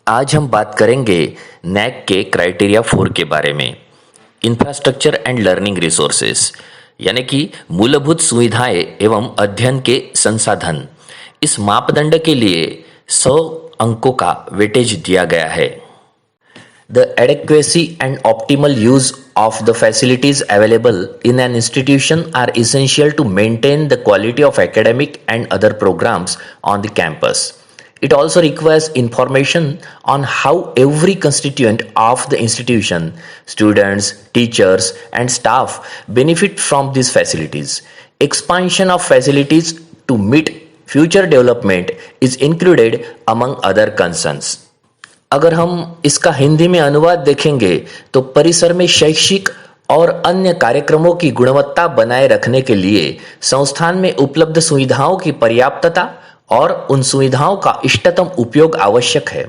आज हम बात करेंगे नैक के क्राइटेरिया 4 के बारे में। इंफ्रास्ट्रक्चर एंड लर्निंग रिसोर्सेस यानी कि मूलभूत सुविधाएं एवं अध्ययन के संसाधन। इस मापदंड के लिए 100 अंकों का वेटेज दिया गया है। The adequacy and optimal use of the facilities available in an institution are essential to maintain the quality of academic and other programs on the campus. It also requires information on how every constituent of the institution, students, teachers, and staff benefit from these facilities. Expansion of facilities to meet future development is included among other concerns. अगर हम इसका हिंदी में अनुवाद देखेंगे तो परिसर में शैक्षिक और अन्य कार्यक्रमों की गुणवत्ता बनाए रखने के लिए संस्थान में उपलब्ध सुविधाओं की पर्याप्तता और उन सुविधाओं का इष्टतम उपयोग आवश्यक है।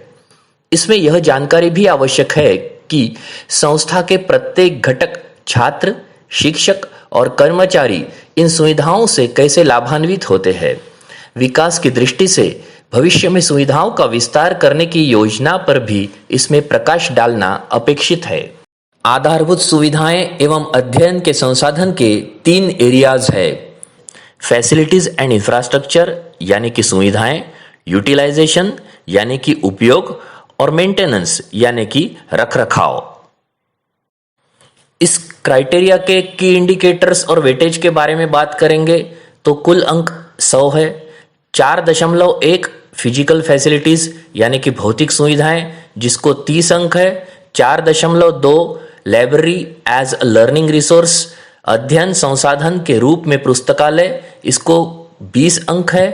इसमें यह जानकारी भी आवश्यक है कि संस्था के प्रत्येक घटक, छात्र, शिक्षक और कर्मचारी इन सुविधाओं से कैसे लाभान्वित होते हैं। विकास की दृष्टि से भविष्य में सुविधाओं का विस्तार करने की योजना पर भी इसमें प्रकाश डालना अपेक्षित है। आधारभूत सुविधाएं एवं अध्ययन के संसाधन के 3 एरियाज है। फैसिलिटीज एंड इंफ्रास्ट्रक्चर यानी कि सुविधाएं, यूटिलाइजेशन यानी कि उपयोग और मेंटेनेंस यानी कि रखरखाव। इस क्राइटेरिया के की इंडिकेटर्स और वेटेज के बारे में बात करेंगे तो कुल अंक 100 है। 4.1 फिजिकल फैसिलिटीज यानी कि भौतिक सुविधाएं जिसको 30 अंक है। 4.2 library as a learning resource, अध्ययन संसाधन के रूप में पुस्तकालय, इसको 20 अंक है।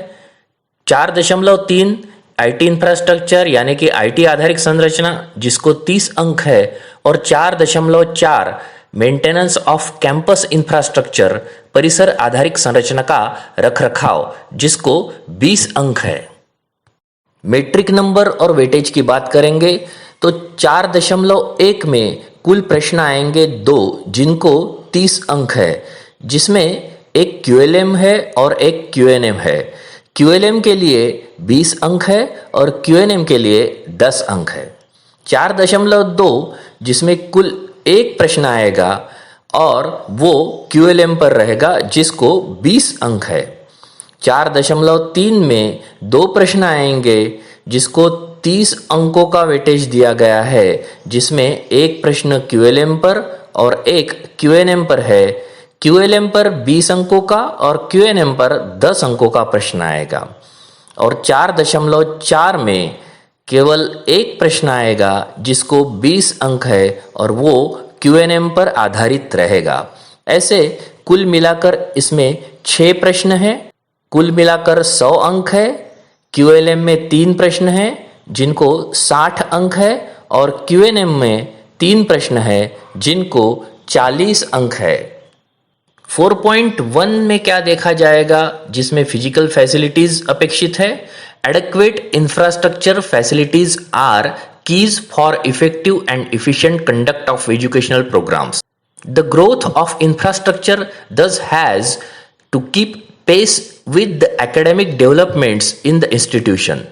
4.3 आईटी इंफ्रास्ट्रक्चर यानी कि आईटी आधारित संरचना जिसको 30 अंक है और 4.4 मेंटेनेंस ऑफ कैंपस इंफ्रास्ट्रक्चर, परिसर आधारित संरचना का रखरखाव जिसको 20 अंक है। मेट्रिक नंबर और वेटेज की बात करेंगे तो 4.1 में कुल प्रश्न आएंगे 2 जिनको 30 अंक है, जिसमें एक क्यूएलएम है और एक क्यूएनएम है। क्यूएलएम के लिए 20 अंक है और क्यूएनएम के लिए 10 अंक है। 4.2 जिसमें कुल एक प्रश्न आएगा और वो क्यूएलएम पर रहेगा जिसको 20 अंक है। 4.3 में 2 प्रश्न आएंगे जिसको 30 अंकों का वेटेज दिया गया है, जिसमें एक प्रश्न क्यूएलएम पर और एक क्यूएनएम पर है। क्यूएलएम पर 20 अंकों का और क्यूएनएम पर 10 अंकों का प्रश्न आएगा। और 4.4 में केवल एक प्रश्न आएगा जिसको 20 अंक है और वो क्यूएनएम पर आधारित रहेगा। ऐसे कुल मिलाकर इसमें 6 प्रश्न हैं। कुल मिलाकर 100 अंक है। क्यूएलएम में 3 प्रश्न हैं जिनको 60 अंक है और क्यूएनएम में 3 प्रश्न है जिनको 40 अंक है। 4.1 में क्या देखा जाएगा जिसमें फिजिकल फैसिलिटीज अपेक्षित है। Adequate infrastructure facilities are keys for effective and efficient conduct of educational programs. The growth of infrastructure thus has to keep pace with the academic developments in the institution.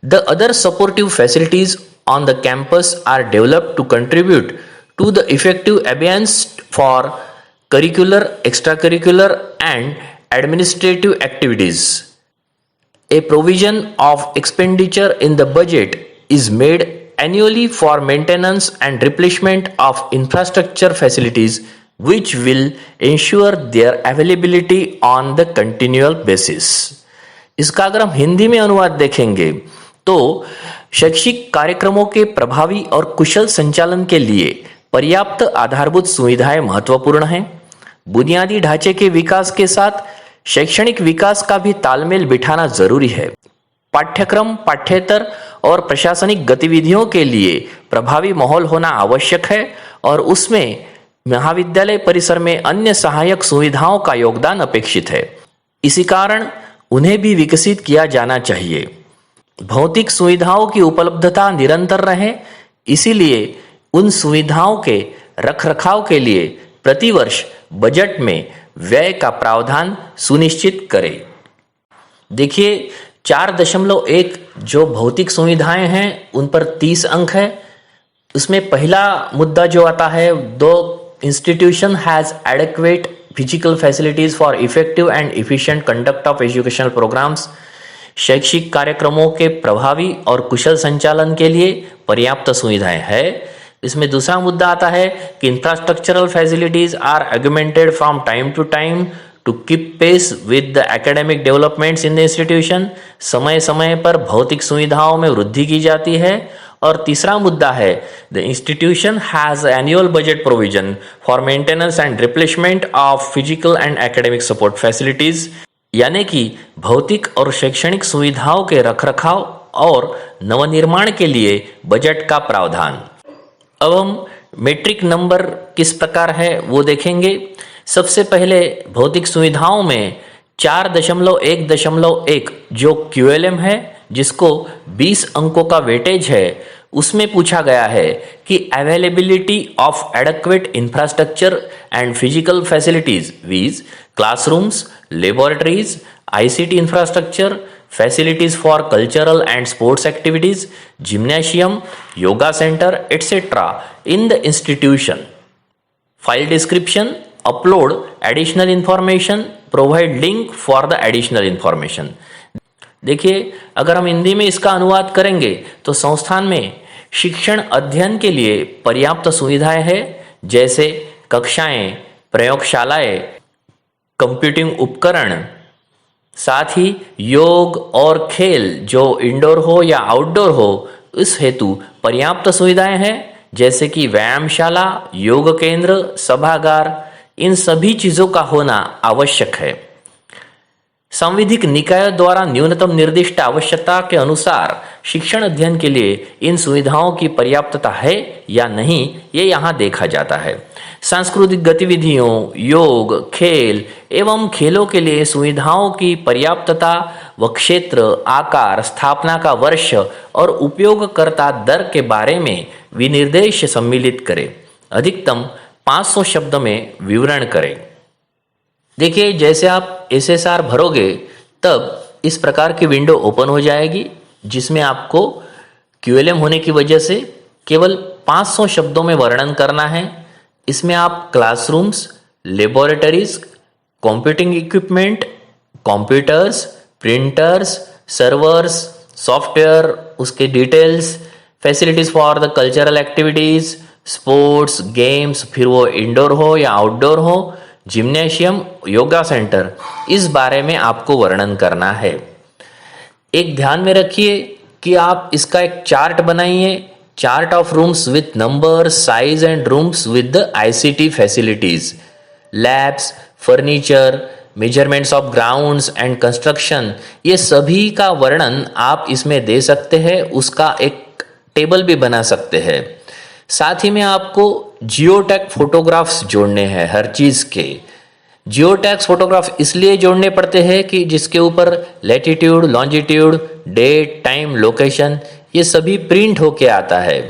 The other supportive facilities on the campus are developed to contribute to the effective abeyance for curricular, extracurricular and administrative activities. A provision of expenditure in the budget is made annually for maintenance and replacement of infrastructure facilities which will ensure their availability on the continual basis. इसका अगर हम हिंदी में अनुवाद देखेंगे तो शैक्षिक कार्यक्रमों के प्रभावी और कुशल संचालन के लिए पर्याप्त आधारभूत सुविधाएं महत्वपूर्ण हैं। बुनियादी ढांचे के विकास के साथ शैक्षणिक विकास का भी तालमेल बिठाना जरूरी है। पाठ्यक्रम, पाठ्येतर और प्रशासनिक गतिविधियों के लिए प्रभावी माहौल होना आवश्यक है और उसमें महाविद्यालय परिसर में अन्य सहायक सुविधाओं का योगदान अपेक्षित है। इसी कारण उन्हें भी विकसित किया जाना चाहिए। भौतिक सुविधाओं की उपलब्धता निरंतर रहे, इसीलिए उन सुविधाओं के रखरखाव के लिए प्रतिवर्ष बजट में व्यय का प्रावधान सुनिश्चित करें। देखिए 4.1 जो भौतिक सुविधाएं हैं उन पर 30 अंक है। उसमें पहला मुद्दा जो आता है, the institution has adequate physical facilities for effective and efficient conduct of educational programmes. शैक्षिक कार्यक्रमों के प्रभावी और कुशल संचालन के लिए पर्याप्त सुविधाएं है। इसमें दूसरा मुद्दा आता है कि infrastructural facilities are augmented from time to time to keep pace with the academic developments in the institution. समय समय पर भौतिक सुविधाओं में वृद्धि की जाती है। और तीसरा मुद्दा है the institution has annual budget provision for maintenance and replacement of physical and academic support facilities, यानी कि भौतिक और शैक्षणिक सुविधाओं के रखरखाव और नवनिर्माण के लिए बजट का प्रावधान। अब हम मेट्रिक नंबर किस प्रकार है वो देखेंगे। सबसे पहले भौतिक सुविधाओं में 4.1.1 जो QLM है, जिसको 20 अंकों का वेटेज है, उसमें पूछा गया है कि availability of adequate infrastructure and physical facilities viz classrooms, laboratories, ICT infrastructure, facilities for cultural and sports activities, gymnasium, yoga center, etc. in the institution. File description, upload additional information, provide link for the additional information. देखिए, अगर हम हिंदी में इसका अनुवाद करेंगे तो संस्थान में शिक्षण अध्ययन के लिए पर्याप्त सुविधाएं हैं, जैसे कक्षाएं, प्रयोगशालाएं, कंप्यूटिंग उपकरण, साथ ही योग और खेल जो इंडोर हो या आउटडोर हो, इस हेतु पर्याप्त सुविधाएं हैं, जैसे कि व्यायामशाला, योग केंद्र, सभागार। इन सभी चीजों का होना आवश्यक है। संविधिक निकायों द्वारा न्यूनतम निर्दिष्ट आवश्यकता के अनुसार शिक्षण अध्ययन के लिए इन सुविधाओं की पर्याप्तता है या नहीं, ये यहाँ देखा जाता है। सांस्कृतिक गतिविधियों, योग, खेल एवं खेलों के लिए सुविधाओं की पर्याप्तता व क्षेत्र, आकार, स्थापना का वर्ष और उपयोगकर्ता दर के बारे में विनिर्देश सम्मिलित करें। अधिकतम 500 शब्द में विवरण करें। देखिए, जैसे आप SSR भरोगे तब इस प्रकार की विंडो ओपन हो जाएगी, जिसमें आपको QLM होने की वजह से केवल 500 शब्दों में वर्णन करना है। इसमें आप classrooms, laboratories, computing equipment, computers, printers, servers, software, उसके details, facilities for the cultural activities, sports, games, फिर वो इंडोर हो या आउटडोर हो, जिम्नेशियम, योगा सेंटर, इस बारे में आपको वर्णन करना है। एक ध्यान में रखिए कि आप इसका एक चार्ट बनाइए, chart of rooms with number, size and rooms with the ICT facilities, labs, furniture, measurements of grounds and construction, ये सभी का वर्णन आप इसमें दे सकते हैं। उसका एक टेबल भी बना सकते हैं। साथ ही में आपको जियोटैग फोटोग्राफ्स जोड़ने हैं हर चीज के। जियोटैग्स फोटोग्राफ इसलिए जोड़ने पड़ते हैं कि जिसके ऊपर latitude, longitude, date, time, location, ये सभी प्रिंट होके आता है।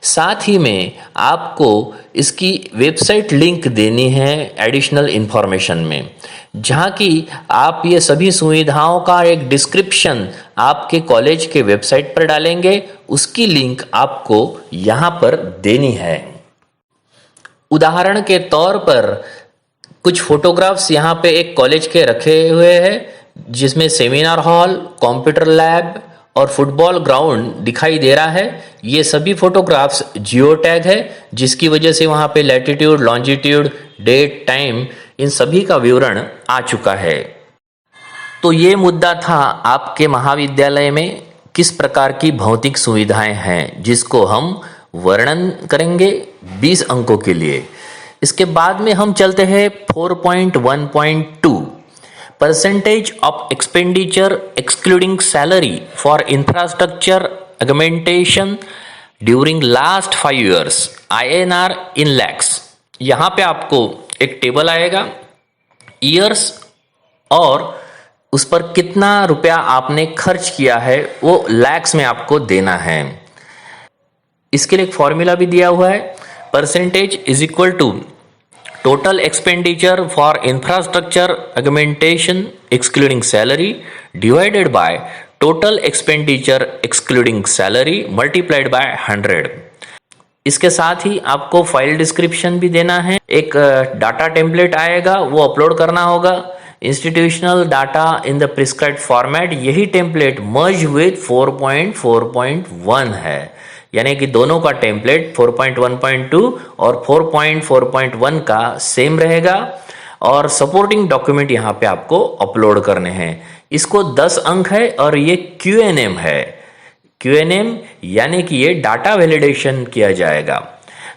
साथ ही में आपको इसकी वेबसाइट लिंक देनी है एडिशनल इंफॉर्मेशन में, जहाँ की आप ये सभी सुविधाओं का एक डिस्क्रिप्शन आपके कॉलेज के वेबसाइट पर डालेंगे। उसकी लिंक आपको यहाँ पर देनी है। उदाहरण के तौर पर कुछ फोटोग्राफ्स यहाँ पे एक कॉलेज के रखे हुए हैं, जिसमें सेमिनार हॉल, कंप्यूटर लैब और फुटबॉल ग्राउंड दिखाई दे रहा है। ये सभी फोटोग्राफ्स जियो टैग है, जिसकी वजह से वहाँ पे लैटिट्यूड, लॉन्जिट्यूड, डेट, टाइम, इन सभी का विवरण आ चुका है। तो ये मुद्दा था आपके महाविद्यालय में किस प्रकार की भौतिक सुविधाएं हैं, जिसको हम वर्णन करेंगे 20 अंकों के लिए। इसके बाद में हम चलते हैं 4.1.2 percentage of expenditure excluding salary for infrastructure augmentation during last 5 years INR in lakhs. यहाँ पे आपको एक टेबल आएगा, ईयर्स और उस पर कितना रुपया आपने खर्च किया है वो लैक्स में आपको देना है। इसके लिए एक फॉर्मूला भी दिया हुआ है, percentage is equal to total expenditure for infrastructure augmentation excluding salary divided by total expenditure excluding salary multiplied by 100। इसके साथ ही आपको फाइल डिस्क्रिप्शन भी देना है, एक डाटा टेम्पलेट आएगा वो अपलोड करना होगा। Institutional data in the prescribed format, यही टेम्पलेट मर्ज विद 4.4.1 है, यानी कि दोनों का टेम्पलेट 4.1.2 और 4.4.1 का सेम रहेगा और सपोर्टिंग डॉक्यूमेंट यहाँ पे आपको अपलोड करने हैं। इसको 10 अंक है और ये QNM है। QNM यानी कि ये डाटा वैलिडेशन किया जाएगा।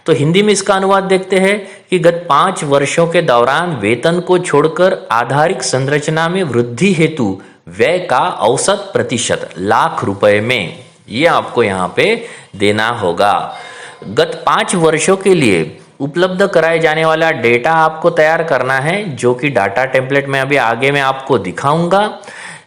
तो हिंदी में इसका अनुवाद देखते हैं कि गत 5 वर्षों के दौरान वेतन को छोड़कर आधारिक संरचना में वृद्धि हेतु व्यय का औसत प्रतिशत लाख रुपए में, ये आपको यहाँ पे देना होगा। गत 5 वर्षों के लिए उपलब्ध कराए जाने वाला डेटा आपको तैयार करना है, जो कि डाटा टेम्पलेट में अभी आगे मैं आपको दिखाऊंगा।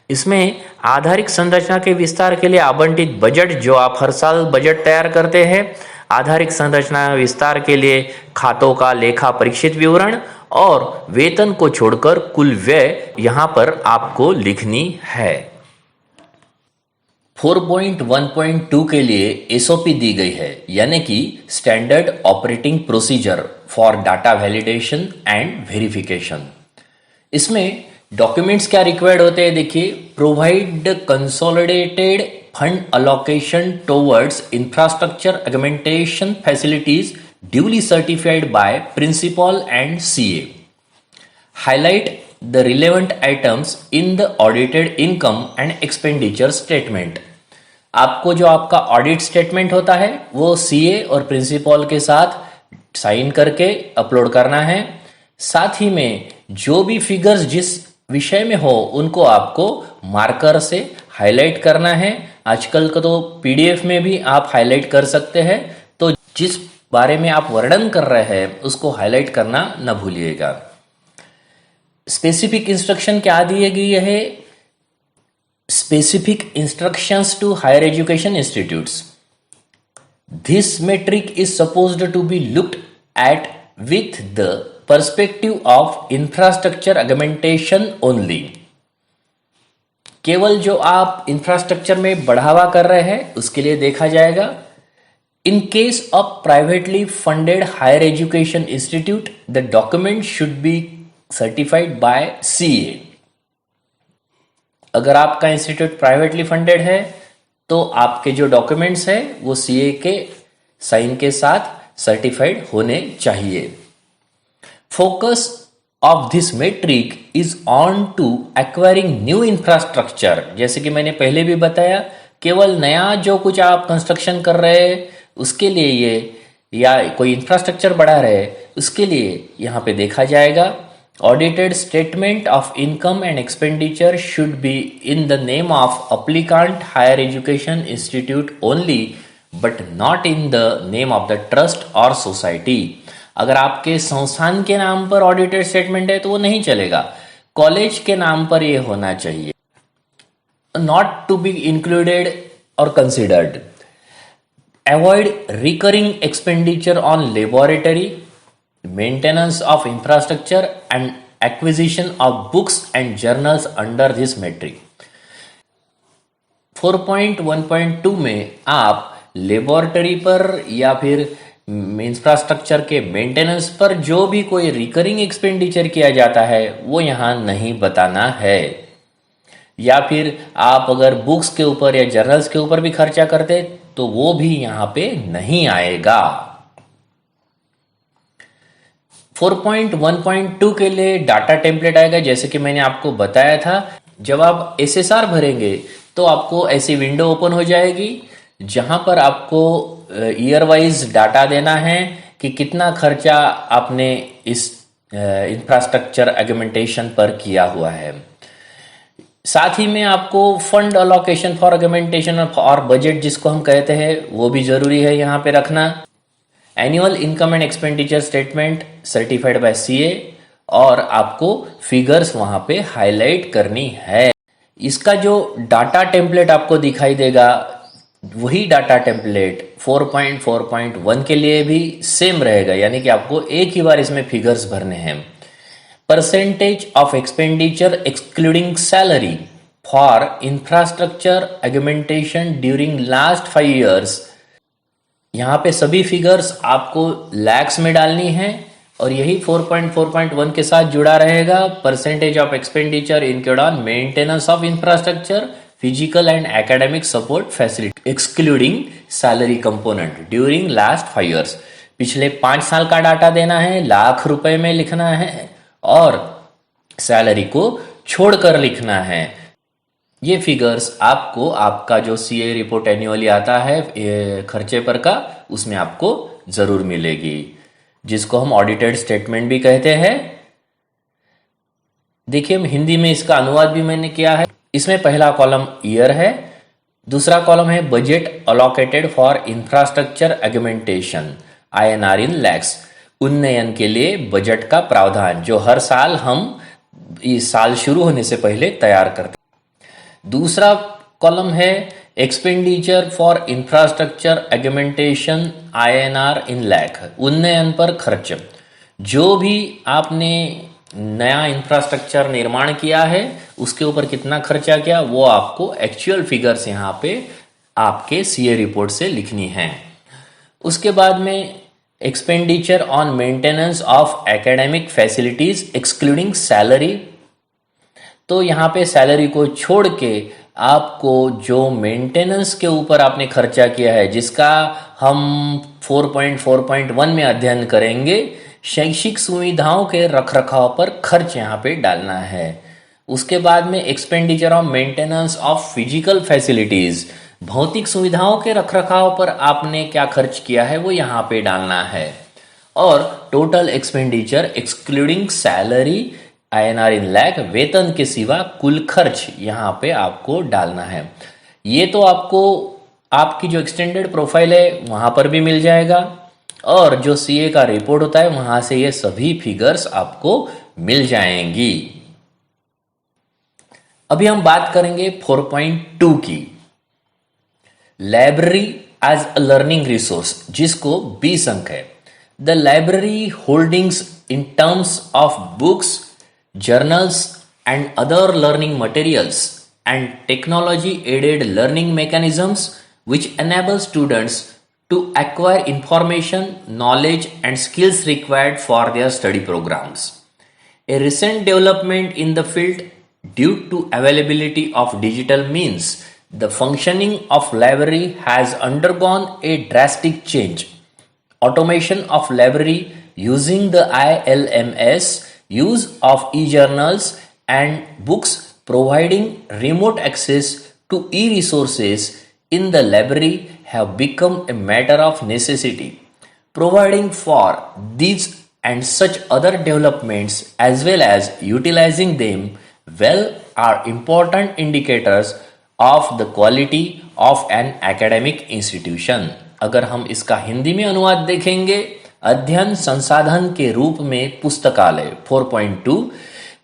इसमें आधारिक संरचना के विस्तार के लिए आवंटित बजट, जो आप हर साल बजट तैयार करते हैं, आधारिक संरचना विस्तार के लिए खातों का लेखा परीक्षित विवरण और वेतन को छोड़कर कुल व्यय यहां पर आपको लिखनी है। 4.1.2 के लिए SOP दी गई है, यानी कि standard operating procedure for data validation and verification. इसमें डॉक्यूमेंट्स क्या रिक्वायर्ड होते हैं, देखिए, provide consolidated fund allocation towards infrastructure augmentation facilities duly certified by principal and CA, highlight the relevant items in the audited income and expenditure statement. आपको जो आपका audit statement होता है वो CA और प्रिंसिपल के साथ साइन करके अपलोड करना है। साथ ही में जो भी फिगर्स जिस विषय में हो उनको आपको मार्कर से हाईलाइट करना है। आजकल का तो PDF में भी आप हाईलाइट कर सकते हैं, तो जिस बारे में आप वर्णन कर रहे हैं उसको हाईलाइट करना न भूलिएगा। स्पेसिफिक इंस्ट्रक्शन क्या दिए गए है, specific instructions to higher education institutes. This metric is supposed to be looked at with the perspective of infrastructure augmentation only. केवल जो आप इंफ्रास्ट्रक्चर में बढ़ावा कर रहे हैं उसके लिए देखा जाएगा। In case of privately funded higher education institute, the document should be certified by CA। अगर आपका इंस्टीट्यूट प्राइवेटली फंडेड है तो आपके जो डॉक्यूमेंट्स है वो CA के साइन के साथ सर्टिफाइड होने चाहिए। Focus of this metric is on to acquiring new infrastructure। जैसे कि मैंने पहले भी बताया, केवल नया जो कुछ आप कंस्ट्रक्शन कर रहे हैं उसके लिए ये, या कोई इंफ्रास्ट्रक्चर बढ़ा रहे हैं उसके लिए यहाँ पे देखा जाएगा। Audited statement of income and expenditure should be in the name of applicant higher education institute only, but not in the name of the trust और सोसाइटी। अगर आपके संस्थान के नाम पर ऑडिटेड स्टेटमेंट है तो वो नहीं चलेगा, कॉलेज के नाम पर ये होना चाहिए। नॉट टू बी इंक्लूडेड और considered. Avoid recurring expenditure on laboratory, maintenance of infrastructure and acquisition of books and journals under this metric. 4.1.2 में आप लेबोरेटरी पर या फिर इंफ्रास्ट्रक्चर के मेंटेनेंस पर जो भी कोई रिकरिंग एक्सपेंडिचर किया जाता है वो यहाँ नहीं बताना है। या फिर आप अगर बुक्स के ऊपर या जर्नल्स के ऊपर भी खर्चा करते तो वो भी यहाँ पे नहीं आएगा। 4.1.2 के लिए डाटा टेम्पलेट आएगा, जैसे कि मैंने आपको बताया था। जब आप SSR भरेंगे तो आपको ऐसी विंडो ओपन हो जाएगी जहां पर आपको ईयर वाइज डाटा देना है कि कितना खर्चा आपने इस इंफ्रास्ट्रक्चर ऑगमेंटेशन पर किया हुआ है। साथ ही में आपको फंड अलोकेशन फॉर ऑगमेंटेशन और बजट जिसको हम कहते हैं वो भी जरूरी है यहाँ पे रखना। Annual income and expenditure statement certified by CA, और आपको फिगर्स वहां पे हाईलाइट करनी है। इसका जो डाटा टेम्पलेट आपको दिखाई देगा वही डाटा टेम्पलेट 4.4.1 के लिए भी सेम रहेगा, यानी कि आपको एक ही बार इसमें फिगर्स भरने हैं। Percentage of expenditure excluding salary for infrastructure augmentation during last 5 years। यहाँ पे सभी फिगर्स आपको लैक्स में डालनी है और यही 4.4.1 के साथ जुड़ा रहेगा। Percentage of expenditure incurred on maintenance of infrastructure, physical and academic support facility excluding salary component during last 5 years। पिछले 5 साल का डाटा देना है, लाख रुपए में लिखना है और सैलरी को छोड़कर लिखना है। ये फिगर्स आपको आपका जो सीए रिपोर्ट एनुअली आता है खर्चे पर का, उसमें आपको जरूर मिलेगी, जिसको हम ऑडिटेड स्टेटमेंट भी कहते हैं। देखिए हिंदी में इसका अनुवाद भी मैंने किया है। इसमें पहला कॉलम ईयर है, दूसरा कॉलम है budget allocated for infrastructure augmentation INR in lakhs, उन्नयन के लिए बजट का प्रावधान जो हर साल हम इस साल शुरू होने से पहले तैयार करते हैं। दूसरा कॉलम है expenditure for infrastructure augmentation INR इन लैख, उन्नयन पर खर्च। जो भी आपने नया इंफ्रास्ट्रक्चर निर्माण किया है उसके ऊपर कितना खर्चा किया वो आपको एक्चुअल फिगर्स यहाँ पे आपके सीए रिपोर्ट से लिखनी है। उसके बाद में expenditure on maintenance of academic facilities excluding salary, तो यहाँ पे सैलरी को छोड़ के आपको जो मेंटेनेंस के ऊपर आपने खर्चा किया है, जिसका हम 4.4.1 में अध्ययन करेंगे, शैक्षिक सुविधाओं के रखरखाव पर खर्च यहाँ पे डालना है। उसके बाद में expenditure of maintenance of physical facilities, भौतिक सुविधाओं के रखरखाव पर आपने क्या खर्च किया है वो यहाँ पे डालना है। और total expenditure excluding salary INR इन लैख, वेतन के सिवा कुल खर्च यहाँ पे आपको डालना है। ये तो आपको आपकी जो एक्सटेंडेड प्रोफाइल है वहां पर भी मिल जाएगा और जो सीए का रिपोर्ट होता है वहां से ये सभी फिगर्स आपको मिल जाएंगी। अभी हम बात करेंगे 4.2 की, library as a learning resource, जिसको 20 अंक है। The library holdings in terms of books, journals and other learning materials and technology aided learning mechanisms which enable students to acquire information, knowledge and skills required for their study programs. A recent development in the field due to availability of digital means, the functioning of library has undergone a drastic change. Automation of library using the ILMS, use of e-journals and books, providing remote access to e-resources in the library have become a matter of necessity. Providing for these and such other developments as well as utilizing them well are important indicators of the quality of an academic institution. अगर हम इसका हिंदी में अनुवाद देखेंगे, अध्ययन संसाधन के रूप में पुस्तकालय 4.2,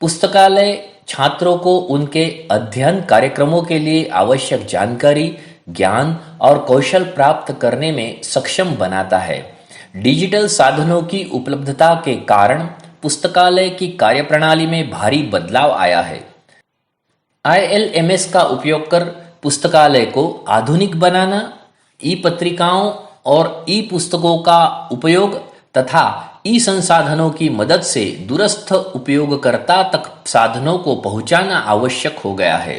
पुस्तकालय छात्रों को उनके अध्ययन कार्यक्रमों के लिए आवश्यक जानकारी, ज्ञान और कौशल प्राप्त करने में सक्षम बनाता है। डिजिटल साधनों की उपलब्धता के कारण पुस्तकालय की कार्यप्रणाली में भारी बदलाव आया है। ILMS का उपयोग कर पुस्तकालय को आधुनिक बनाना, ई पत्रिकाओं और ई पुस्तकों का उपयोग तथा ई संसाधनों की मदद से दूरस्थ उपयोगकर्ता तक साधनों को पहुंचाना आवश्यक हो गया है।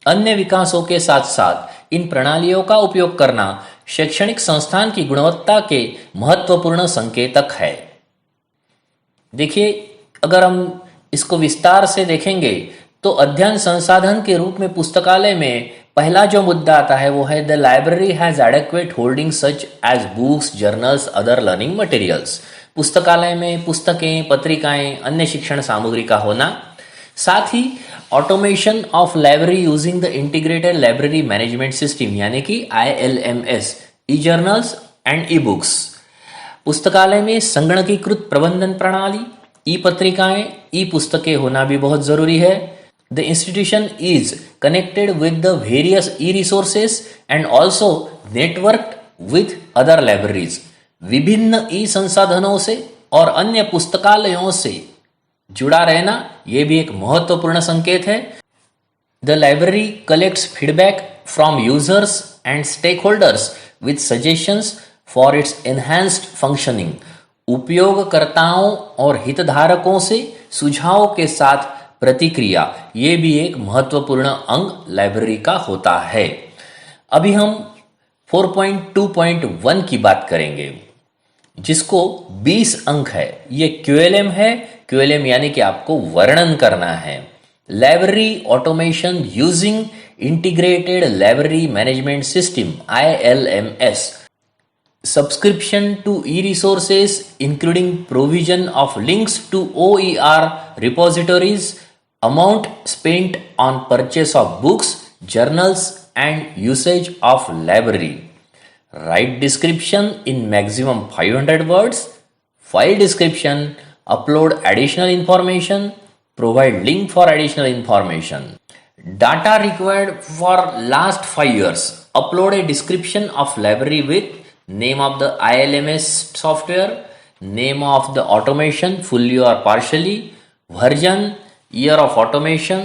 अन्य विकासों के साथ साथ इन प्रणालियों का उपयोग करना शैक्षणिक संस्थान की गुणवत्ता के महत्वपूर्ण संकेतक है। देखिए, अगर हम इसको विस्तार से देखेंगे तो अध्ययन संसाधन के रूप में पुस्तकालय में पहला जो मुद्दा आता है वो है the library has adequate holding such as books, journals, other learning materials. पुस्तकालय में पुस्तकें, पत्रिकाएं, अन्य शिक्षण सामग्री का होना। साथ ही automation of library using the integrated library management system यानी कि ILMS, e journals and e books. पुस्तकालय में संगणकीकृत प्रबंधन प्रणाली, ई पत्रिकाएं, ई पुस्तकें होना भी बहुत जरूरी है। The institution is connected with the various e-resources and also networked with other libraries. विभिन्न ई संसाधनों से और अन्य पुस्तकालयों से जुड़ा रहना यह भी एक महत्वपूर्ण संकेत है। The library collects feedback from users and stakeholders with suggestions for its enhanced functioning. उपयोगकर्ताओं और हितधारकों से सुझावों के साथ प्रतिक्रिया, ये भी एक महत्वपूर्ण अंग लाइब्रेरी का होता है। अभी हम 4.2.1 की बात करेंगे, जिसको 20 अंक है। ये QLM है। QLM यानी कि आपको वर्णन करना है। Library automation using integrated library management system ILMS, subscription to e-resources including provision of links to OER repositories, amount spent on purchase of books, journals and usage of library. Write description in maximum 500 words. File description. Upload additional information. Provide link for additional information. Data required for last 5 years. Upload a description of library with name of the ILMS software, name of the automation fully or partially, version, year of automation.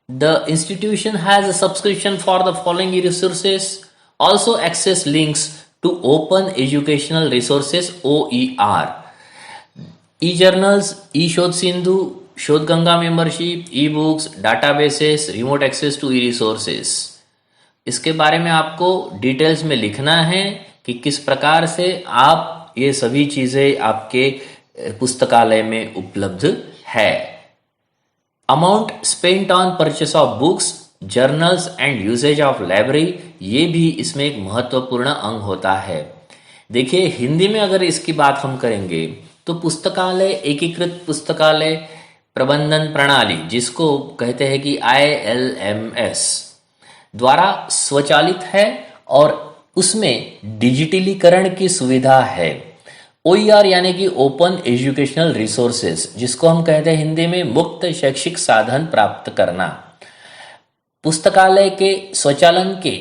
The institution has a subscription for the following resources. Also access links to open educational resources OER, e-journals, e-शोध Sindhu, Shodhganga membership, e books, databases, remote access to e resources. इसके बारे में आपको details में लिखना है कि किस प्रकार से आप ये सभी चीजें आपके पुस्तकालय में उपलब्ध है। Amount spent on purchase of books, journals and usage of library, ये भी इसमें एक महत्वपूर्ण अंग होता है। देखिए, हिंदी में अगर इसकी बात हम करेंगे तो पुस्तकालय एकीकृत पुस्तकालय प्रबंधन प्रणाली, जिसको कहते हैं कि ILMS, द्वारा स्वचालित है और उसमें डिजिटलीकरण की सुविधा है। OER यानी कि ओपन एजुकेशनल रिसोर्सेज, जिसको हम कहते हैं हिंदी में मुक्त शैक्षिक साधन प्राप्त करना। पुस्तकालय के स्वचालन के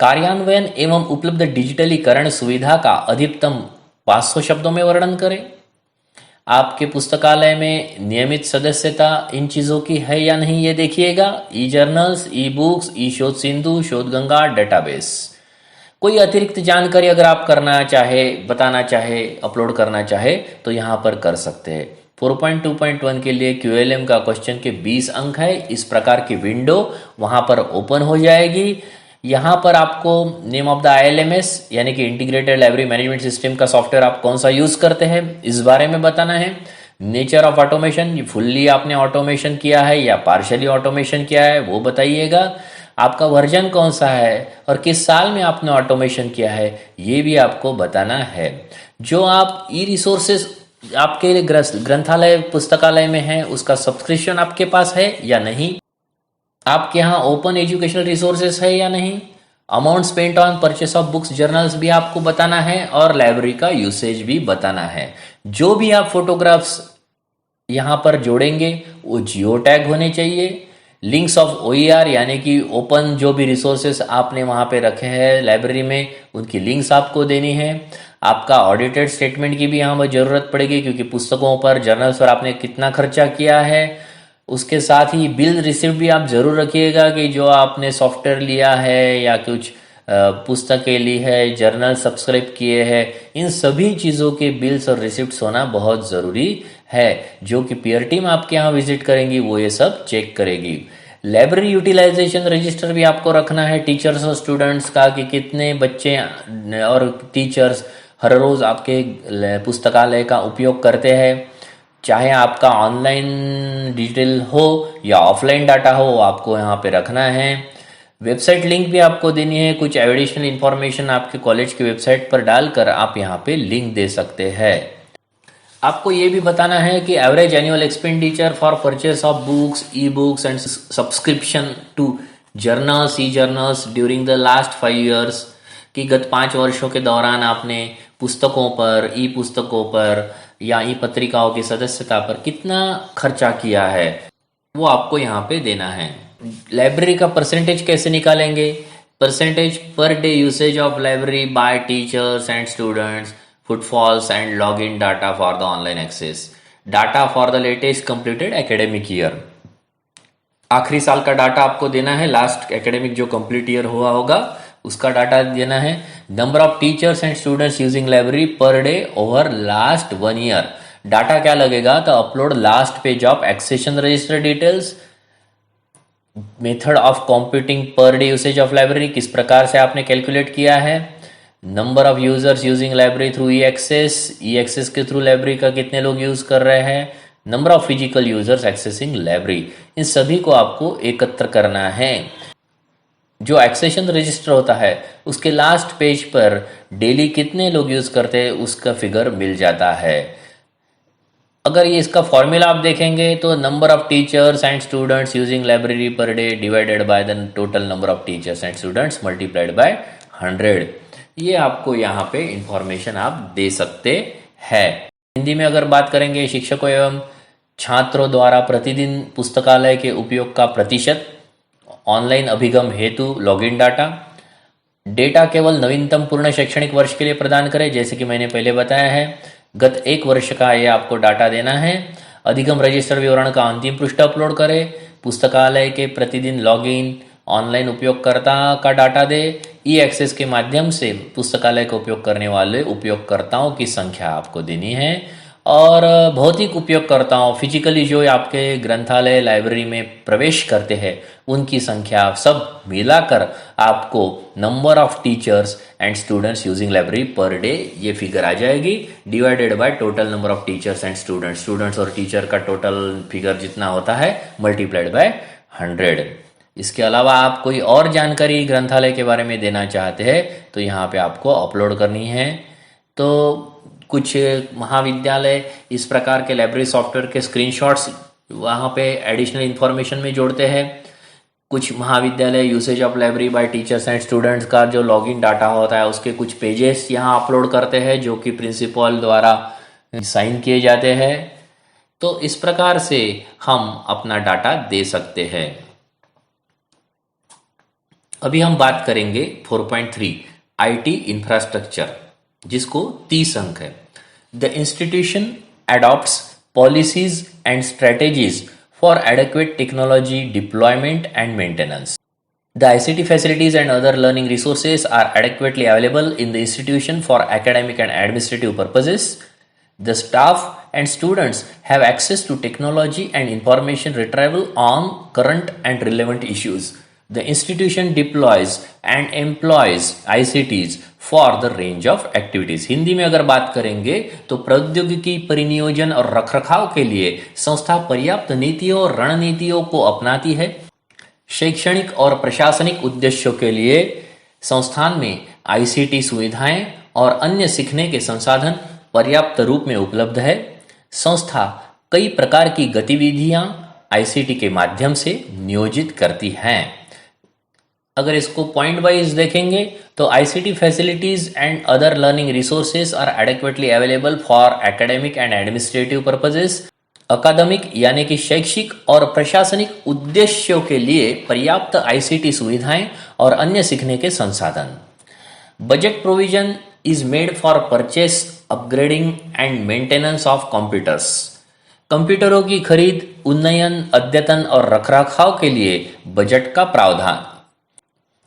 कार्यान्वयन एवं उपलब्ध डिजिटलीकरण सुविधा का अधिकतम 500 शब्दों में वर्णन करें। आपके पुस्तकालय में नियमित सदस्यता इन चीजों की है या नहीं, ये देखिएगा। ई-जर्नल्स, ई-बुक्स, ई-शोध सिंधु, शोध गंगा, डेटाबेस। कोई अतिरिक्त जानकारी अगर आप करना चाहे, बताना चाहे, अपलोड करना चाहे तो यहाँ पर कर सकते हैं। 4.2.1 के लिए QLM का क्वेश्चन के 20 अंक है। इस प्रकार की विंडो वहाँ पर ओपन हो जाएगी। यहाँ पर आपको नेम ऑफ द ILMS यानी कि इंटीग्रेटेड लाइब्रेरी मैनेजमेंट सिस्टम का सॉफ्टवेयर आप कौन सा यूज करते हैं, इस बारे में बताना है। नेचर ऑफ ऑटोमेशन, फुल्ली आपने ऑटोमेशन किया है या पार्शियली ऑटोमेशन किया है, वो बताइएगा। आपका वर्जन कौन सा है और किस साल में आपने ऑटोमेशन किया है, ये भी आपको बताना है। जो आप ई-रिसोर्सेज आपके ग्रंथालय पुस्तकालय में है, उसका सब्सक्रिप्शन आपके पास है या नहीं, आपके यहाँ ओपन एजुकेशनल रिसोर्सेस है या नहीं, amount spent on purchase of books, journals भी आपको बताना है और लाइब्रेरी का यूसेज भी बताना है। जो भी आप फोटोग्राफ्स यहाँ पर जोड़ेंगे वो जियो टैग होने चाहिए। लिंक्स ऑफ OER यानी कि ओपन जो भी रिसोर्सेस आपने वहाँ पे रखे हैं लाइब्रेरी में, उनकी लिंक्स आपको देनी है। आपका ऑडिटेड स्टेटमेंट की भी यहाँ पर जरूरत पड़ेगी, क्योंकि पुस्तकों पर, जर्नल्स पर आपने कितना खर्चा किया है। उसके साथ ही बिल रिसिप्ट भी आप जरूर रखिएगा कि जो आपने सॉफ्टवेयर लिया है या कुछ पुस्तकें ली है, जर्नल सब्सक्राइब किए हैं, इन सभी चीज़ों के बिल्स और रिसिप्ट्स होना बहुत ज़रूरी है। जो कि पीयर टीम आपके यहाँ विजिट करेंगी वो ये सब चेक करेगी। लाइब्रेरी यूटिलाइजेशन रजिस्टर भी आपको रखना है टिचर्स और स्टूडेंट्स का, कि कितने बच्चे और टीचर्स हर रोज़ आपके पुस्तकालय का उपयोग करते हैं। चाहे आपका ऑनलाइन डिजिटल हो या ऑफलाइन डाटा हो, आपको यहाँ पे रखना है। वेबसाइट लिंक भी आपको देनी है। कुछ एडिशनल इंफॉर्मेशन आपके कॉलेज की वेबसाइट पर डालकर आप यहाँ पे लिंक दे सकते हैं। आपको ये भी बताना है कि average annual expenditure for purchase of books, e books and subscription to journals, e journals during the last 5 years, कि गत 5 वर्षों के दौरान आपने पुस्तकों पर, ई पुस्तकों पर या ई पत्रिकाओं की सदस्यता पर कितना खर्चा किया है, वो आपको यहाँ पे देना है। लाइब्रेरी का परसेंटेज कैसे निकालेंगे? Percentage per day usage of library by teachers and students, footfalls and log in data for the online access, data for the latest completed academic year. आखिरी साल का डाटा आपको देना है, लास्ट एकेडमिक जो कंप्लीट ईयर हुआ होगा उसका डाटा देना है। Number of teachers and students using library per day over last 1 year. Data क्या लगेगा, तो upload last page of accession register details, method of computing per day usage of library, किस प्रकार से आपने कैलकुलेट किया है, number of users using library through e access के थ्रू लाइब्रेरी का कितने लोग यूज कर रहे हैं, number of physical users accessing library, इन सभी को आपको एकत्र करना है। जो एक्सेशन रजिस्टर होता है उसके लास्ट पेज पर डेली कितने लोग यूज करते हैं उसका फिगर मिल जाता है। अगर ये इसका फॉर्मूला आप देखेंगे तो number of teachers and students using library per day divided by the total number of teachers and students multiplied by 100, ये आपको यहाँ पे इंफॉर्मेशन आप दे सकते हैं। हिंदी में अगर बात करेंगे, शिक्षकों एवं छात्रों द्वारा प्रतिदिन पुस्तकालय के उपयोग का प्रतिशत, ऑनलाइन अभिगम हेतु लॉगिन डाटा, डेटा केवल नवीनतम पूर्ण शैक्षणिक वर्ष के लिए प्रदान करें, जैसे कि मैंने पहले बताया है गत 1 वर्ष का ये आपको डाटा देना है। अधिगम रजिस्टर विवरण का अंतिम पृष्ठ अपलोड करें, पुस्तकालय के प्रतिदिन लॉगिन, ऑनलाइन उपयोगकर्ता का डाटा दे, ई एक्सेस के माध्यम से पुस्तकालय का उपयोग करने वाले उपयोगकर्ताओं की संख्या आपको देनी है, और भौतिक उपयोगकर्ताओं फिजिकली जो आपके ग्रंथालय लाइब्रेरी में प्रवेश करते हैं उनकी संख्या सब मिलाकर आपको number of teachers and students using library per day ये फिगर आ जाएगी, divided by total number of teachers and students और टीचर का टोटल फिगर जितना होता है मल्टीप्लाइड बाय 100। इसके अलावा आप कोई और जानकारी ग्रंथालय के बारे में देना चाहते हैं तो यहाँ पे आपको अपलोड करनी है। तो कुछ महाविद्यालय इस प्रकार के लाइब्रेरी सॉफ्टवेयर के स्क्रीनशॉट्स वहाँ पे एडिशनल इन्फॉर्मेशन में जोड़ते हैं। कुछ महाविद्यालय usage of library by teachers and students का जो लॉगिन डाटा होता है उसके कुछ पेजेस यहाँ अपलोड करते हैं जो कि प्रिंसिपल द्वारा साइन किए जाते हैं। तो इस प्रकार से हम अपना डाटा दे सकते हैं। अभी हम बात करेंगे 4.3 आईटी इंफ्रास्ट्रक्चर, जिसको 30 अंक है। The institution adopts policies and strategies for adequate technology deployment and maintenance. The ICT facilities and other learning resources are adequately available in the institution for academic and administrative purposes. The staff and students have access to technology and information retrieval on current and relevant issues. The institution deploys and employs ICTs for the range of activities. Hindi में अगर बात करेंगे तो प्रौद्योगिकी परिनियोजन और रखरखाव के लिए संस्था पर्याप्त नीतियों और रणनीतियों को अपनाती है। शैक्षणिक और प्रशासनिक उद्देश्यों के लिए संस्थान में आईसीटी सुविधाएं और अन्य सीखने के संसाधन पर्याप्त रूप में उपलब्ध है। संस्था कई प्रकार की गतिविधियां आईसीटी के माध्यम से नियोजित करती हैं। अगर इसको पॉइंट वाइज देखेंगे तो ICT facilities and other learning resources are adequately available for academic and administrative purposes. अकादमिक यानी कि शैक्षिक और प्रशासनिक उद्देश्यों के लिए पर्याप्त आईसीटी सुविधाएं और अन्य सीखने के संसाधन। Budget provision is made for purchase, upgrading and maintenance of computers. कंप्यूटरों की खरीद, उन्नयन, अद्यतन और रखरखाव के लिए बजट का प्रावधान।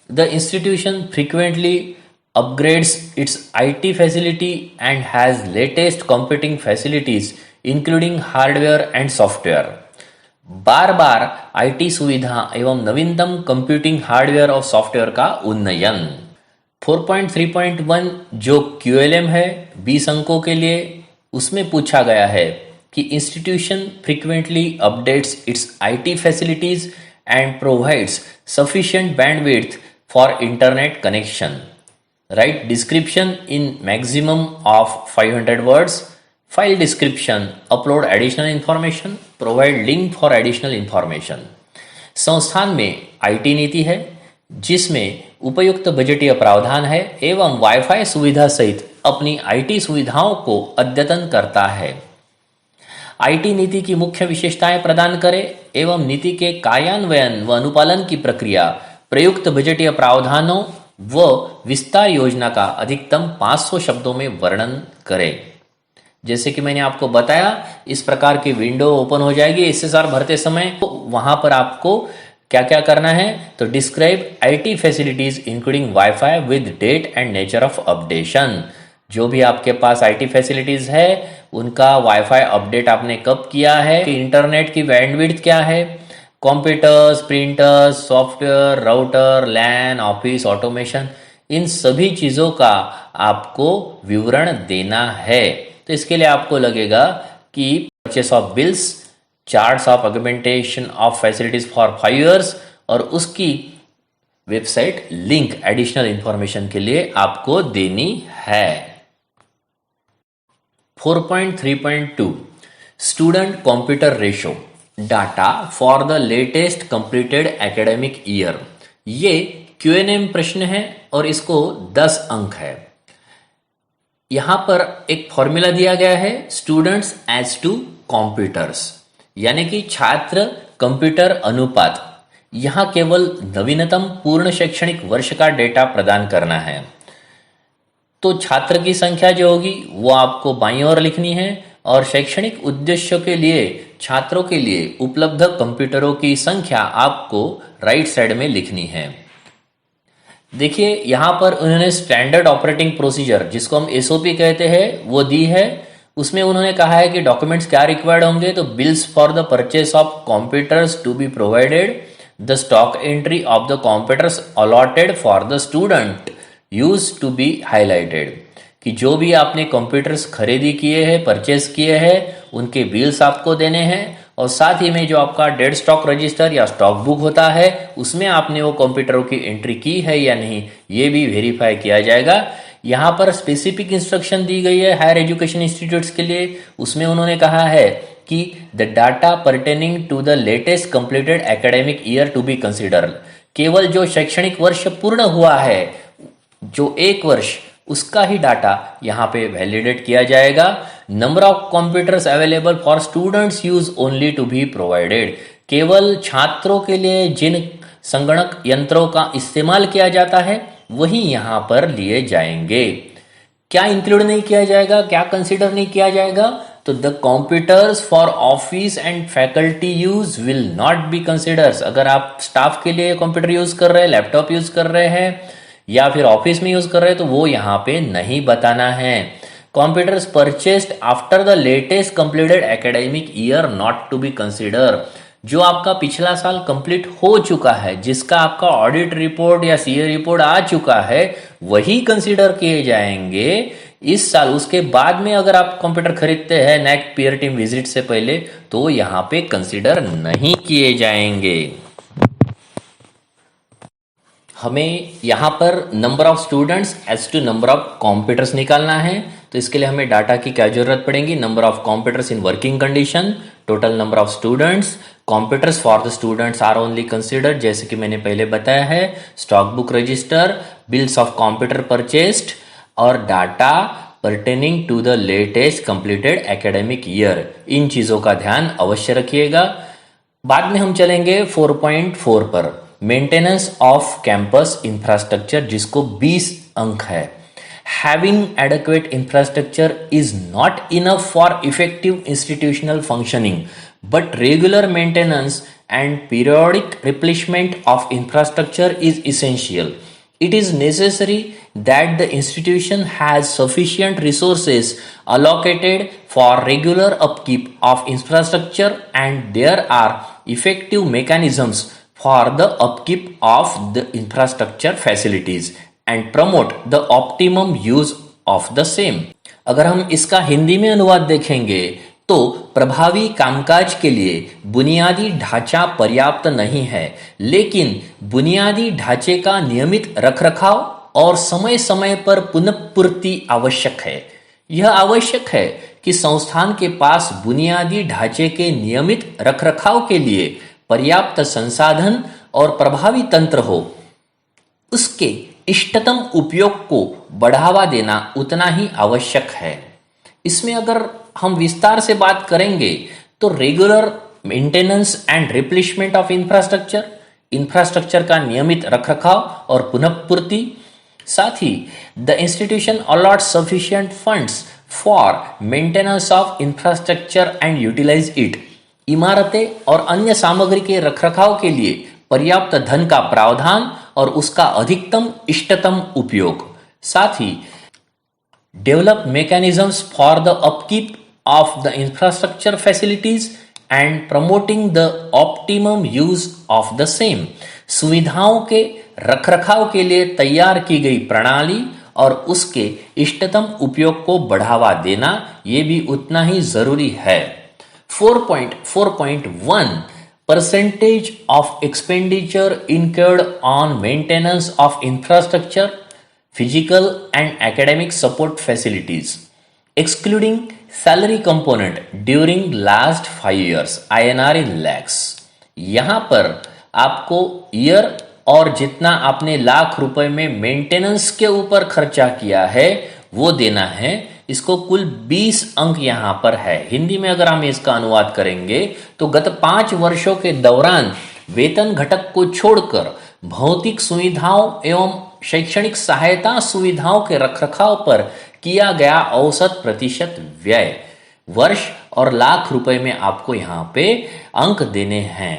The institution frequently upgrades its IT facility and has latest computing facilities including hardware and software. Bar bar IT सुविधा एवं नवीनतम कंप्यूटिंग हार्डवेयर और सॉफ्टवेयर का उन्नयन। 4.3.1 जो QLM है 20 अंकों के लिए, उसमें पूछा गया है कि institution frequently updates it's IT facilities and provides sufficient bandwidth for internet connection. Write description in maximum of 500 words. File description, upload additional information, provide link for additional information. संस्थान में आईटी नीति है जिसमें उपयुक्त बजटीय प्रावधान है एवं वाईफाई सुविधा सहित अपनी आईटी सुविधाओं को अद्यतन करता है। आईटी नीति की मुख्य विशेषताएं प्रदान करे एवं नीति के कार्यान्वयन व अनुपालन की प्रक्रिया, प्रयुक्त बजटीय प्रावधानों व विस्तार योजना का अधिकतम 500 शब्दों में वर्णन करें। जैसे कि मैंने आपको बताया, इस प्रकार की विंडो ओपन हो जाएगी एसएसआर भरते समय। तो वहां पर आपको क्या क्या करना है, तो describe IT facilities including WiFi with date and nature of updation. जो भी आपके पास आईटी फैसिलिटीज है उनका वाईफाई अपडेट आपने कब किया है, इंटरनेट की बैंडविड्थ क्या है, कंप्यूटर्स, प्रिंटर्स, सॉफ्टवेयर, राउटर, लैन, ऑफिस ऑटोमेशन, इन सभी चीज़ों का आपको विवरण देना है। तो इसके लिए आपको लगेगा कि purchase of bills, charts of augmentation of facilities for 5 years, और उसकी वेबसाइट लिंक एडिशनल इंफॉर्मेशन के लिए आपको देनी है। 4.3.2 student computer ratio data for the latest completed academic year. ये क्यूएनएम प्रश्न है और इसको 10 अंक है। यहां पर एक फॉर्मूला दिया गया है, स्टूडेंट्स एज टू कंप्यूटर्स, यानी कि छात्र कंप्यूटर अनुपात। यहां केवल नवीनतम पूर्ण शैक्षणिक वर्ष का डेटा प्रदान करना है। तो छात्र की संख्या जो होगी वो आपको बाईं ओर लिखनी है, और शैक्षणिक उद्देश्यों के लिए छात्रों के लिए उपलब्ध कंप्यूटरों की संख्या आपको राइट साइड में लिखनी है। देखिए यहां पर उन्होंने स्टैंडर्ड ऑपरेटिंग प्रोसीजर, जिसको हम एसओपी कहते हैं, वो दी है। उसमें उन्होंने कहा है कि डॉक्यूमेंट्स क्या रिक्वायर्ड होंगे, तो bills for the purchase of computers to be provided, the stock entry of the computers allotted for the student use to be highlighted, कि जो भी आपने कंप्यूटर्स खरीदी किए हैं, परचेस किए हैं, उनके बिल्स आपको देने हैं, और साथ ही में जो आपका डेड स्टॉक रजिस्टर या स्टॉक बुक होता है उसमें आपने वो कंप्यूटरों की एंट्री की है या नहीं, ये भी वेरीफाई किया जाएगा। यहाँ पर स्पेसिफिक इंस्ट्रक्शन दी गई है हायर एजुकेशन इंस्टीट्यूट्स के लिए। उसमें उन्होंने कहा है कि the data pertaining to the latest completed academic year to be consider, केवल जो शैक्षणिक वर्ष पूर्ण हुआ है, जो एक वर्ष, उसका ही डाटा यहाँ पे वैलिडेट किया जाएगा। Number of computers available for students use only to be provided, केवल छात्रों के लिए जिन संगणक यंत्रों का इस्तेमाल किया जाता है वही यहाँ पर लिए जाएंगे। क्या इंक्लूड नहीं किया जाएगा, क्या कंसिडर नहीं किया जाएगा, तो the computers for office and faculty use will not be considers. अगर आप स्टाफ के लिए कंप्यूटर यूज कर रहे हैं, लैपटॉप यूज कर रहे हैं, या फिर ऑफिस में यूज कर रहे हैं, तो वो यहाँ पे नहीं बताना है। Computers purchased after the latest completed academic year not to be consider, जो आपका पिछला साल कंप्लीट हो चुका है, जिसका आपका ऑडिट रिपोर्ट या सीए रिपोर्ट आ चुका है, वही कंसिडर किए जाएंगे इस साल। उसके बाद में अगर आप कंप्यूटर खरीदते हैं नेक्स्ट पीयर टीम विजिट से पहले, तो यहाँ पे कंसिडर नहीं किए जाएंगे। हमें यहाँ पर number of students as to number of computers निकालना है। तो इसके लिए हमें डाटा की क्या जरूरत पड़ेगी, number of computers in working condition, total number of students, computers for the students are only considered, जैसे कि मैंने पहले बताया है, stock book register, bills of computer purchased, और data pertaining to the latest completed academic year. इन चीजों का ध्यान अवश्य रखिएगा। बाद में हम चलेंगे 4.4 पर, मेंटेनेंस ऑफ कैंपस इंफ्रास्ट्रक्चर, जिसको 20 अंक है। Having adequate infrastructure is not enough for effective institutional functioning, but regular maintenance and periodic replacement of infrastructure is essential. It is necessary that the institution has sufficient resources allocated for regular upkeep of infrastructure, and there are effective mechanisms for the upkeep of the infrastructure facilities and promote the optimum use of the same. अगर हम इसका हिंदी में अनुवाद देखेंगे तो प्रभावी कामकाज के लिए बुनियादी ढांचा पर्याप्त नहीं है, लेकिन बुनियादी ढांचे का नियमित रखरखाव और समय समय पर पुनःपूर्ति आवश्यक है। यह आवश्यक है कि संस्थान के पास बुनियादी ढांचे के नियमित रखरखाव के लिए पर्याप्त संसाधन और प्रभावी तंत्र हो। उसके इष्टतम उपयोग को बढ़ावा देना उतना ही आवश्यक है। इसमें अगर हम विस्तार से बात करेंगे तो regular maintenance and replacement of infrastructure, infrastructure का नियमित रखरखाव और पुनःपूर्ति, साथ ही the institution allot sufficient funds for maintenance of infrastructure and utilize it, इमारतें और अन्य सामग्री के रखरखाव के लिए पर्याप्त धन का प्रावधान और उसका अधिकतम इष्टतम उपयोग। साथ ही develop mechanisms for the upkeep of the infrastructure facilities and promoting the optimum use of the same, सुविधाओं के रखरखाव के लिए तैयार की गई प्रणाली और उसके इष्टतम उपयोग को बढ़ावा देना ये भी उतना ही जरूरी है। 4.4.1 percentage of expenditure incurred on maintenance of infrastructure, physical and academic support facilities, excluding salary component during last 5 years, INR in lakhs। यहाँ पर आपको ईयर और जितना आपने लाख रुपए में मेंटेनेंस के ऊपर खर्चा किया है वो देना है। इसको कुल 20 अंक यहाँ पर है। हिंदी में अगर हम इसका अनुवाद करेंगे तो गत 5 वर्षों के दौरान वेतन घटक को छोड़कर भौतिक सुविधाओं एवं शैक्षणिक सहायता सुविधाओं के रखरखाव पर किया गया औसत प्रतिशत व्यय वर्ष और लाख रुपए में आपको यहाँ पे अंक देने हैं।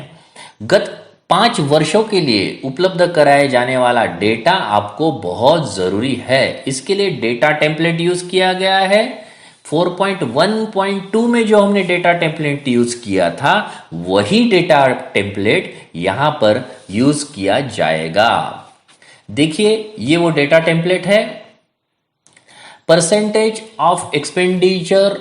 गत 5 वर्षों के लिए उपलब्ध कराए जाने वाला डेटा आपको बहुत जरूरी है। इसके लिए डेटा टेम्पलेट यूज किया गया है। 4.1.2 में जो हमने डेटा टेम्पलेट यूज किया था वही डेटा टेम्पलेट यहां पर यूज किया जाएगा। देखिए ये वो डेटा टेम्पलेट है। Percentage of expenditure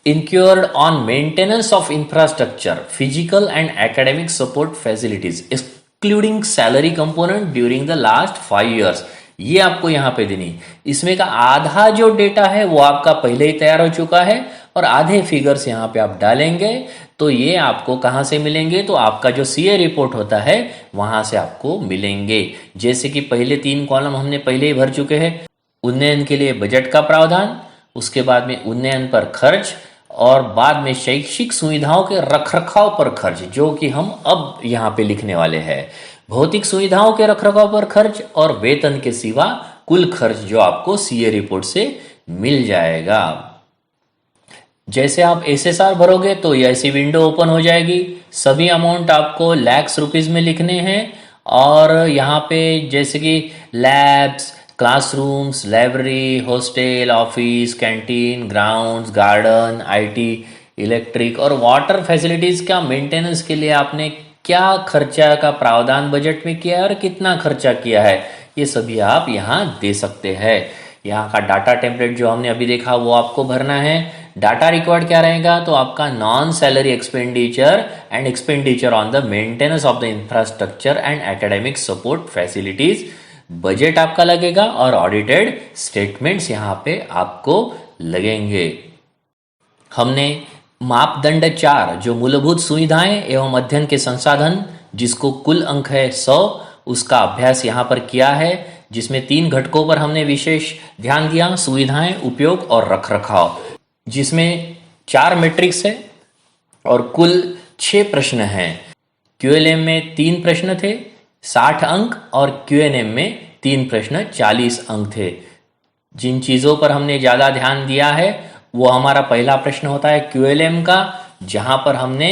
incurred on maintenance of infrastructure, physical and academic support facilities, excluding salary component during the last 5 years, ये आपको यहाँ पे देनी। इसमें का आधा जो डेटा है वो आपका पहले ही तैयार हो चुका है और आधे फिगर्स यहाँ पे आप डालेंगे तो ये आपको कहाँ से मिलेंगे, तो आपका जो सीए रिपोर्ट होता है वहां से आपको मिलेंगे। जैसे कि पहले 3 कॉलम हमने पहले ही भर चुके हैं। उन्नयन के लिए बजट का प्रावधान, उसके बाद में उन्नयन पर खर्च और बाद में शैक्षिक सुविधाओं के रखरखाव पर खर्च, जो कि हम अब यहाँ पे लिखने वाले हैं। भौतिक सुविधाओं के रखरखाव पर खर्च और वेतन के सिवा कुल खर्च जो आपको सीए रिपोर्ट से मिल जाएगा। जैसे आप एसएसआर भरोगे तो ये ऐसी विंडो ओपन हो जाएगी। सभी अमाउंट आपको lakhs रुपीज में लिखने हैं और यहाँ पे जैसे कि labs, classrooms, library, hostel, office, canteen, grounds, garden, IT, electric और वाटर फैसिलिटीज का मेंटेनेंस के लिए आपने क्या खर्चा का प्रावधान बजट में किया है और कितना खर्चा किया है, ये सभी आप यहाँ दे सकते हैं। यहाँ का डाटा टेम्पलेट जो हमने अभी देखा वो आपको भरना है। डाटा रिक्वायर्ड क्या रहेगा, तो आपका non salary expenditure and expenditure on the maintenance of the infrastructure and academic support facilities, budget आपका लगेगा और ऑडिटेड स्टेटमेंट्स यहाँ पे आपको लगेंगे। हमने मापदंड 4 जो मूलभूत सुविधाएं एवं अध्ययन के संसाधन जिसको कुल अंक है 100, उसका अभ्यास यहाँ पर किया है, जिसमें 3 घटकों पर हमने विशेष ध्यान दिया, सुविधाएं, उपयोग और रखरखाव, जिसमें 4 मैट्रिक्स है और कुल 6 प्रश्न हैं। क्यूएलएम में 3 प्रश्न थे 60 अंक और क्यूएनएम में 3 प्रश्न 40 अंक थे। जिन चीज़ों पर हमने ज़्यादा ध्यान दिया है वो हमारा पहला प्रश्न होता है क्यूएलएम का, जहाँ पर हमने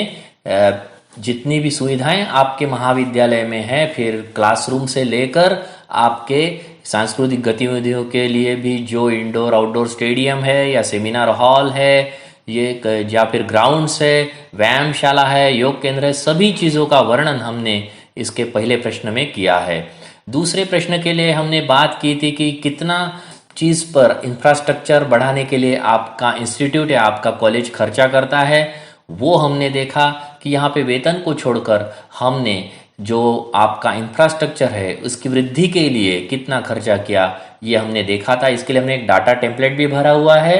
जितनी भी सुविधाएं आपके महाविद्यालय में है, फिर क्लासरूम से लेकर आपके सांस्कृतिक गतिविधियों के लिए भी जो इंडोर आउटडोर स्टेडियम है या सेमिनार हॉल है, ये या फिर ग्राउंड्स है, व्यायामशाला है, योग केंद्र है, सभी चीज़ों का वर्णन हमने इसके पहले प्रश्न में किया है। दूसरे प्रश्न के लिए हमने बात की थी कि कितना चीज़ पर इंफ्रास्ट्रक्चर बढ़ाने के लिए आपका इंस्टीट्यूट या आपका कॉलेज खर्चा करता है। वो हमने देखा कि यहाँ पे वेतन को छोड़कर हमने जो आपका इंफ्रास्ट्रक्चर है उसकी वृद्धि के लिए कितना खर्चा किया, ये हमने देखा था। इसके लिए हमने एक डाटा टेम्पलेट भी भरा हुआ है।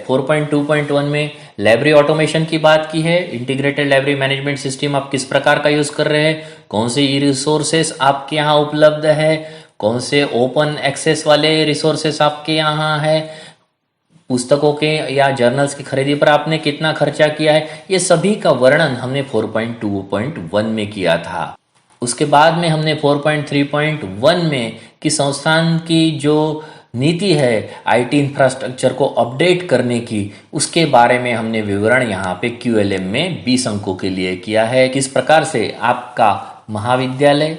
4.2.1 में लाइब्रेरी ऑटोमेशन की बात की है। इंटीग्रेटेड लाइब्रेरी मैनेजमेंट सिस्टम आप किस प्रकार का यूज कर रहे हैं, कौन से ई रिसोर्सेस आपके यहाँ उपलब्ध है, कौन से ओपन एक्सेस वाले रिसोर्सेस आपके यहाँ है, पुस्तकों के या जर्नल्स की खरीदी पर आपने कितना खर्चा किया है, ये सभी का वर्णन हमने 4.2.1 में किया था। उसके बाद में हमने 4.3.1 में कि संस्थान की जो नीति है आईटी इंफ्रास्ट्रक्चर को अपडेट करने की, उसके बारे में हमने विवरण यहाँ पे क्यूएलएम में 20 अंकों के लिए किया है। किस प्रकार से आपका महाविद्यालय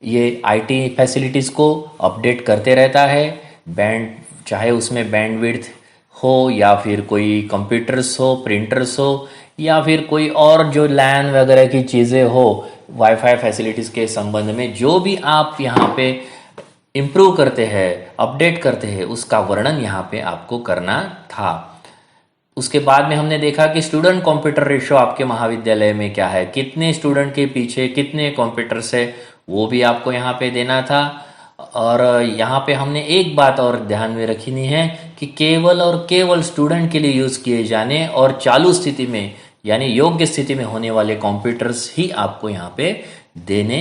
ये आईटी फैसिलिटीज़ को अपडेट करते रहता है, बैंड चाहे उसमें बैंडविड्थ हो या फिर कोई कंप्यूटर्स हो, प्रिंटर्स हो, या फिर कोई और जो लैन वगैरह की चीज़ें हो, वाईफाई फैसिलिटीज़ के संबंध में जो भी आप यहाँ पे इम्प्रूव करते हैं, अपडेट करते हैं, उसका वर्णन यहाँ पे आपको करना था। उसके बाद में हमने देखा कि स्टूडेंट कंप्यूटर रेशियो आपके महाविद्यालय में क्या है, कितने स्टूडेंट के पीछे कितने कंप्यूटर्स है, वो भी आपको यहाँ पे देना था। और यहाँ पे हमने एक बात और ध्यान में रखनी है कि केवल और केवल स्टूडेंट के लिए यूज़ किए जाने और चालू स्थिति में यानी योग्य स्थिति में होने वाले कंप्यूटर्स ही आपको यहाँ पे देने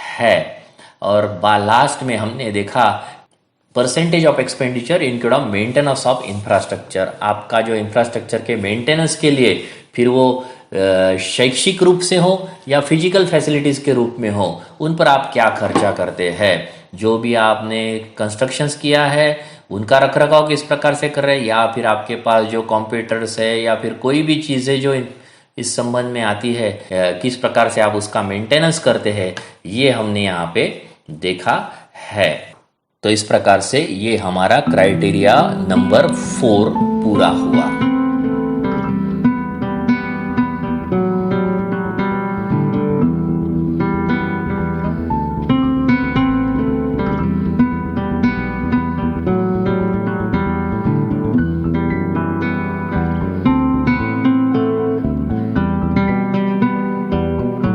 हैं। और लास्ट में हमने देखा percentage of expenditure include of maintenance of infrastructure. आपका जो इंफ्रास्ट्रक्चर के मेंटेनेंस के लिए फिर वो शैक्षिक रूप से हो या फिजिकल फैसिलिटीज़ के रूप में हो, उन पर आप क्या खर्चा करते हैं। जो भी आपने कंस्ट्रक्शंस किया है उनका रखरखाव किस प्रकार से कर रहे हैं, या फिर आपके पास जो कंप्यूटर्स है या फिर कोई भी चीज़ें जो इस संबंध में आती है, किस प्रकार से आप उसका मेंटेनेंस करते हैं, ये हमने यहाँ पे देखा है। तो इस प्रकार से ये हमारा क्राइटेरिया नंबर 4 पूरा हुआ।